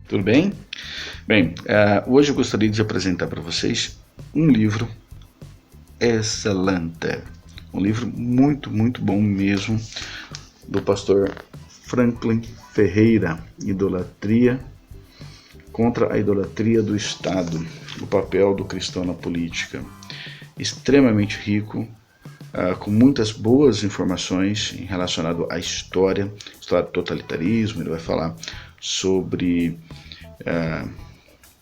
Tudo bem? Bem, hoje eu gostaria de apresentar para vocês um livro excelente, um livro muito bom mesmo, do pastor Franklin Ferreira, Idolatria contra a idolatria do Estado, o papel do cristão na política. Extremamente rico, com muitas boas informações relacionado à história do totalitarismo. Ele vai falar sobre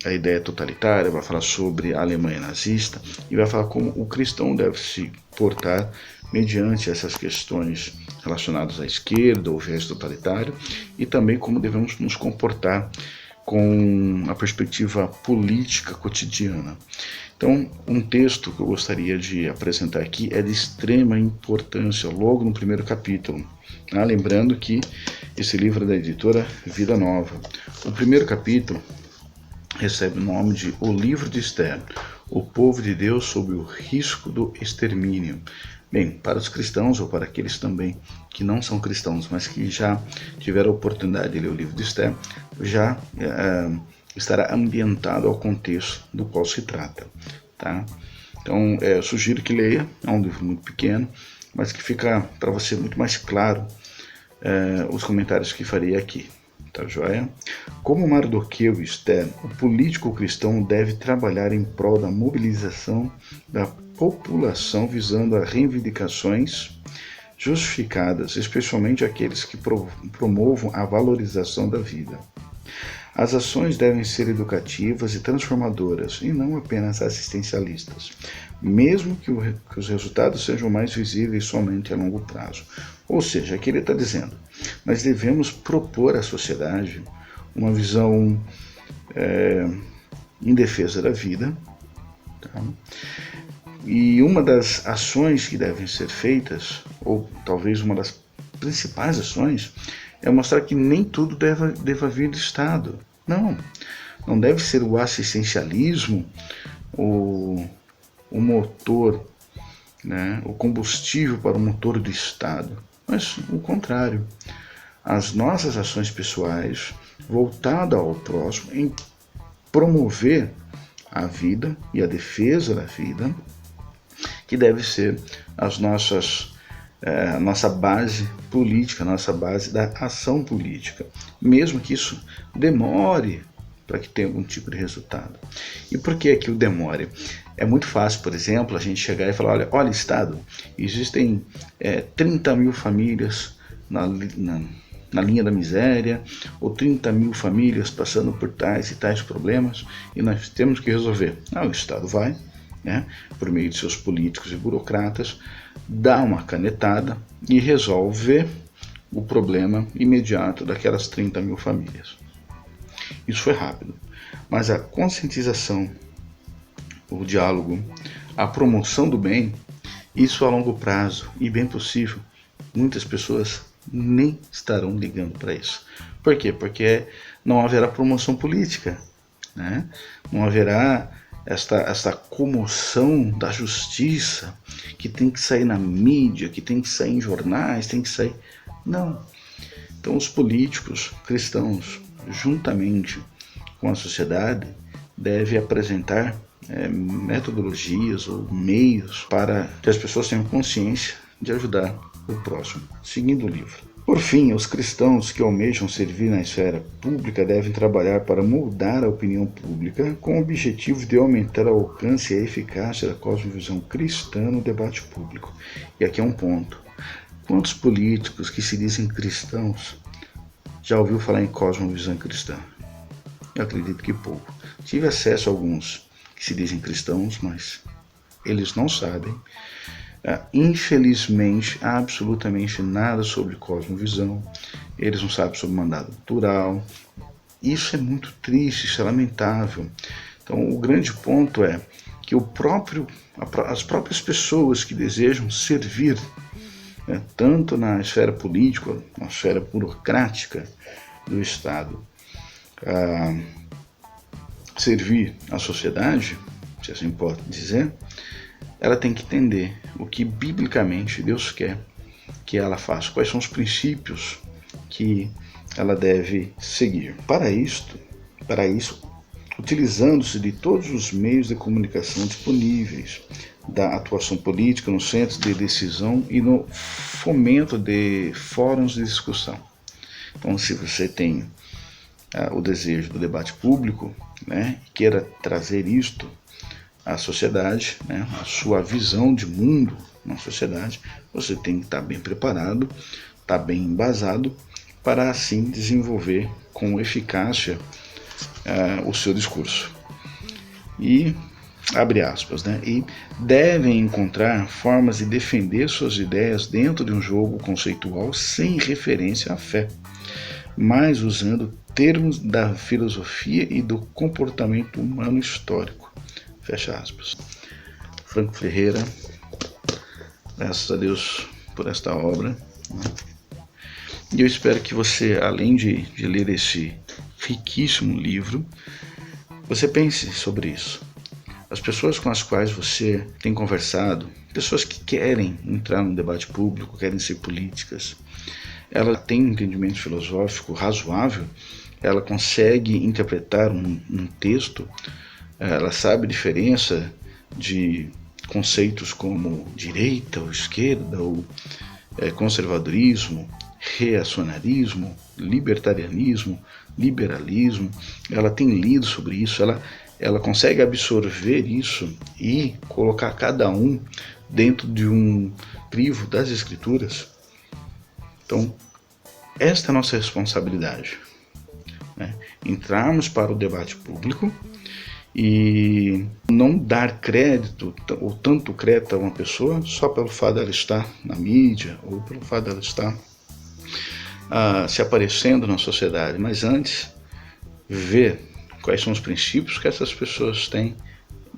a ideia totalitária, vai falar sobre a Alemanha nazista e vai falar como o cristão deve se portar mediante essas questões relacionadas à esquerda ou viés totalitário, e também como devemos nos comportar com a perspectiva política cotidiana. Então, um texto que eu gostaria de apresentar aqui é de extrema importância, logo no primeiro capítulo. Lembrando que esse livro é da editora Vida Nova. O primeiro capítulo recebe o nome de O Livro de Esther, o povo de Deus sob o risco do extermínio. Bem, para os cristãos, ou para aqueles também que não são cristãos, mas que já tiveram a oportunidade de ler o livro de Esther, já estará ambientado ao contexto do qual se trata. Tá? Então, eu sugiro que leia, é um livro muito pequeno, mas que fica para você muito mais claro os comentários que farei aqui. Tá joia? Como Mardoqueu e Esther, o político cristão deve trabalhar em prol da mobilização da população visando a reivindicações justificadas, especialmente aqueles que promovam a valorização da vida. As ações devem ser educativas e transformadoras, e não apenas assistencialistas, mesmo que os resultados sejam mais visíveis somente a longo prazo. Ou seja, aqui ele está dizendo, nós devemos propor à sociedade uma visão em defesa da vida, tá? E uma das ações que devem ser feitas, ou talvez uma das principais ações, é mostrar que nem tudo deva vir do Estado. Não deve ser o assistencialismo o motor, né, o combustível para o motor do Estado, mas o contrário. As nossas ações pessoais voltadas ao próximo em promover a vida e a defesa da vida, que deve ser a nossa base política, a nossa base da ação política, mesmo que isso demore para que tenha algum tipo de resultado. E por que o demore? É muito fácil, por exemplo, a gente chegar e falar, olha Estado, existem 30 mil famílias na linha da miséria, ou 30 mil famílias passando por tais e tais problemas, e nós temos que resolver. O Estado vai, por meio de seus políticos e burocratas, dá uma canetada e resolve o problema imediato daquelas 30 mil famílias. Isso foi rápido, mas a conscientização, o diálogo, a promoção do bem, isso a longo prazo, e bem possível, muitas pessoas nem estarão ligando para isso. Por quê? Porque não haverá promoção política, né? Não haverá esta comoção da justiça que tem que sair na mídia, que tem que sair em jornais, tem que sair... Não. Então os políticos cristãos, juntamente com a sociedade, devem apresentar metodologias ou meios para que as pessoas tenham consciência de ajudar o próximo, seguindo o livro. Por fim, os cristãos que almejam servir na esfera pública devem trabalhar para moldar a opinião pública com o objetivo de aumentar o alcance e a eficácia da cosmovisão cristã no debate público. E aqui é um ponto. Quantos políticos que se dizem cristãos já ouviu falar em cosmovisão cristã? Eu acredito que pouco. Tive acesso a alguns que se dizem cristãos, mas eles não sabem, infelizmente, absolutamente nada sobre cosmovisão. Eles não sabem sobre mandado natural. Isso é muito triste, isso é lamentável. Então, o grande ponto é que as próprias pessoas que desejam servir, tanto na esfera política, na esfera burocrática do Estado, servir à sociedade, se assim pode dizer, ela tem que entender o que biblicamente Deus quer que ela faça, quais são os princípios que ela deve seguir. Para isto, para isso, utilizando-se de todos os meios de comunicação disponíveis, da atuação política no centro de decisão e no fomento de fóruns de discussão. Então, se você tem o desejo do debate público, né, queira trazer isto à sociedade, né, a sua visão de mundo na sociedade, você tem que estar bem preparado, estar bem embasado, para assim desenvolver com eficácia o seu discurso. E, abre aspas, né, e devem encontrar formas de defender suas ideias dentro de um jogo conceitual sem referência à fé, mas usando termos da filosofia e do comportamento humano histórico. Fecha aspas. Franco Ferreira, graças a Deus por esta obra, né? E eu espero que você, além de ler esse riquíssimo livro, você pense sobre isso. As pessoas com as quais você tem conversado, pessoas que querem entrar no debate público, querem ser políticas, ela tem um entendimento filosófico razoável, ela consegue interpretar um texto, ela sabe a diferença de conceitos como direita ou esquerda, ou conservadorismo, reacionarismo, libertarianismo, liberalismo. Ela tem lido sobre isso, ela consegue absorver isso e colocar cada um dentro de um crivo das escrituras. Então, esta é a nossa responsabilidade, né? Entrarmos para o debate público e não dar crédito ou tanto crédito a uma pessoa só pelo fato dela estar na mídia ou pelo fato dela estar se aparecendo na sociedade, mas antes ver quais são os princípios que essas pessoas têm,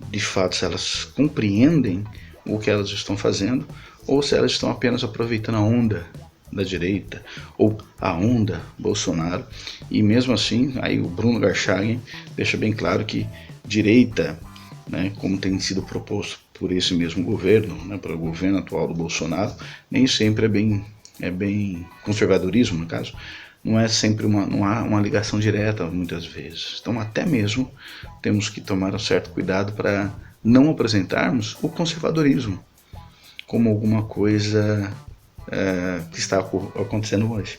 de fato, se elas compreendem o que elas estão fazendo ou se elas estão apenas aproveitando a onda da direita ou a onda Bolsonaro. E mesmo assim, aí o Bruno Garchagen deixa bem claro que direita, né, como tem sido proposto por esse mesmo governo, né, para o governo atual do Bolsonaro, nem sempre é bem conservadorismo, no caso, não é sempre não há uma ligação direta muitas vezes. Então até mesmo temos que tomar um certo cuidado para não apresentarmos o conservadorismo como alguma coisa que está acontecendo hoje,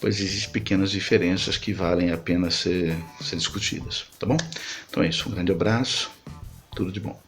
pois existem pequenas diferenças que valem a pena ser discutidas, tá bom? Então é isso, um grande abraço, tudo de bom.